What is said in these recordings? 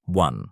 1.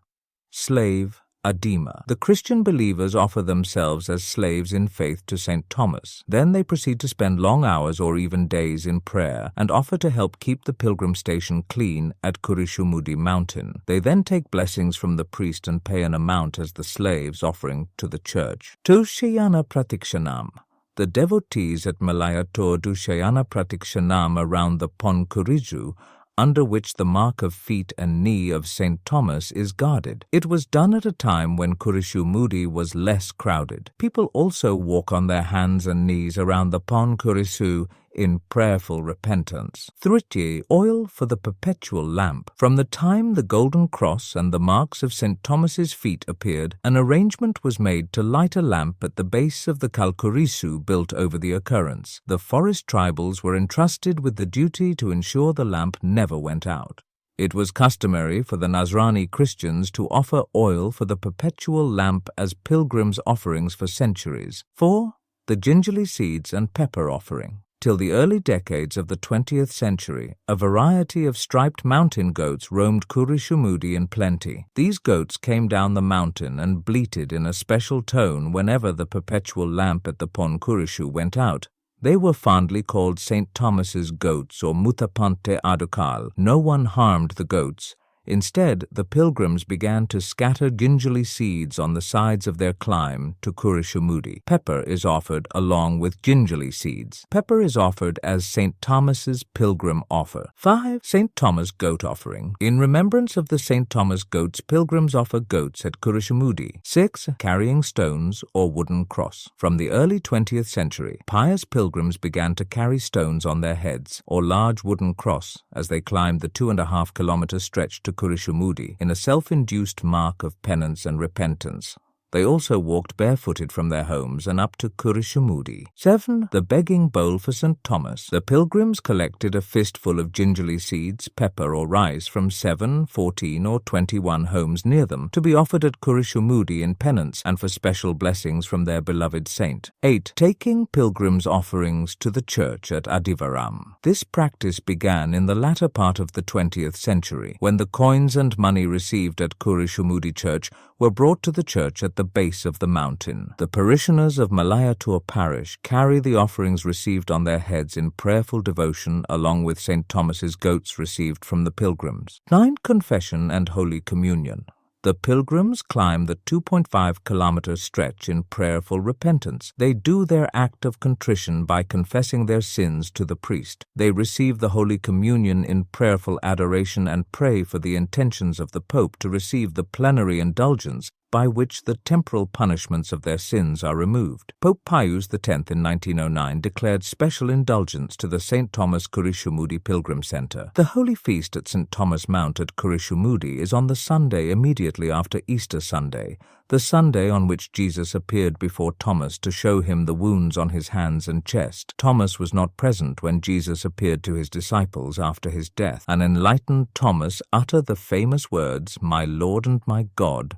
Slave Edema. The Christian believers offer themselves as slaves in faith to St. Thomas. Then they proceed to spend long hours or even days in prayer and offer to help keep the pilgrim station clean at Kurishumudi mountain. They then take blessings from the priest and pay an amount as the slaves offering to the church. 2. Shayana Pratikshanam. The devotees at Malayattoor do Shayana Pratikshanam around the Pon Kuriju, under which the mark of feet and knee of St. Thomas is guarded. It was done at a time when Kurishumudi was less crowded. People also walk on their hands and knees around the Pon Kurisu in prayerful repentance. 3. Oil for the perpetual lamp. From the time the golden cross and the marks of St. Thomas's feet appeared, an arrangement was made to light a lamp at the base of the Kalkurisu built over the occurrence. The forest tribals were entrusted with the duty to ensure the lamp never went out. It was customary for the Nazrani Christians to offer oil for the perpetual lamp as pilgrims' offerings for centuries. 4. The gingerly seeds and pepper offering. Till the early decades of the 20th century, a variety of striped mountain goats roamed Kurishumudi in plenty. These goats came down the mountain and bleated in a special tone whenever the perpetual lamp at the Pon Kurishu went out. They were fondly called St. Thomas's goats or Mutapante Adukal. No one harmed the goats. Instead, the pilgrims began to scatter gingerly seeds on the sides of their climb to Kurishumudi. Pepper is offered along with gingerly seeds. Pepper is offered as St. Thomas's pilgrim offer. 5. St. Thomas goat offering. In remembrance of the St. Thomas goats, pilgrims offer goats at Kurishumudi. 6. Carrying stones or wooden cross. From the early 20th century, pious pilgrims began to carry stones on their heads or large wooden cross as they climbed the 2.5-kilometer stretch to Kurishumudi in a self-induced mark of penance and repentance. They also walked barefooted from their homes and up to Kurishumudi. 7. The begging bowl for St. Thomas. The pilgrims collected a fistful of gingerly seeds, pepper or rice from 7, 14 or 21 homes near them to be offered at Kurishumudi in penance and for special blessings from their beloved saint. 8. Taking pilgrims' offerings to the church at Adivaram. This practice began in the latter part of the 20th century, when the coins and money received at Kurishumudi church were brought to the church at the base of the mountain. The parishioners of Malayattoor parish carry the offerings received on their heads in prayerful devotion along with St. Thomas's goats received from the pilgrims. 9. Confession and Holy Communion. The pilgrims climb the 2.5-kilometer stretch in prayerful repentance. They do their act of contrition by confessing their sins to the priest. They receive the Holy Communion in prayerful adoration and pray for the intentions of the Pope to receive the plenary indulgence by which the temporal punishments of their sins are removed. Pope Pius X in 1909 declared special indulgence to the St. Thomas Kurishumudi Pilgrim Center. The Holy Feast at St. Thomas Mount at Kurishumudi is on the Sunday immediately after Easter Sunday, the Sunday on which Jesus appeared before Thomas to show him the wounds on his hands and chest. Thomas was not present when Jesus appeared to his disciples after his death. An enlightened Thomas uttered the famous words, "My Lord and my God,"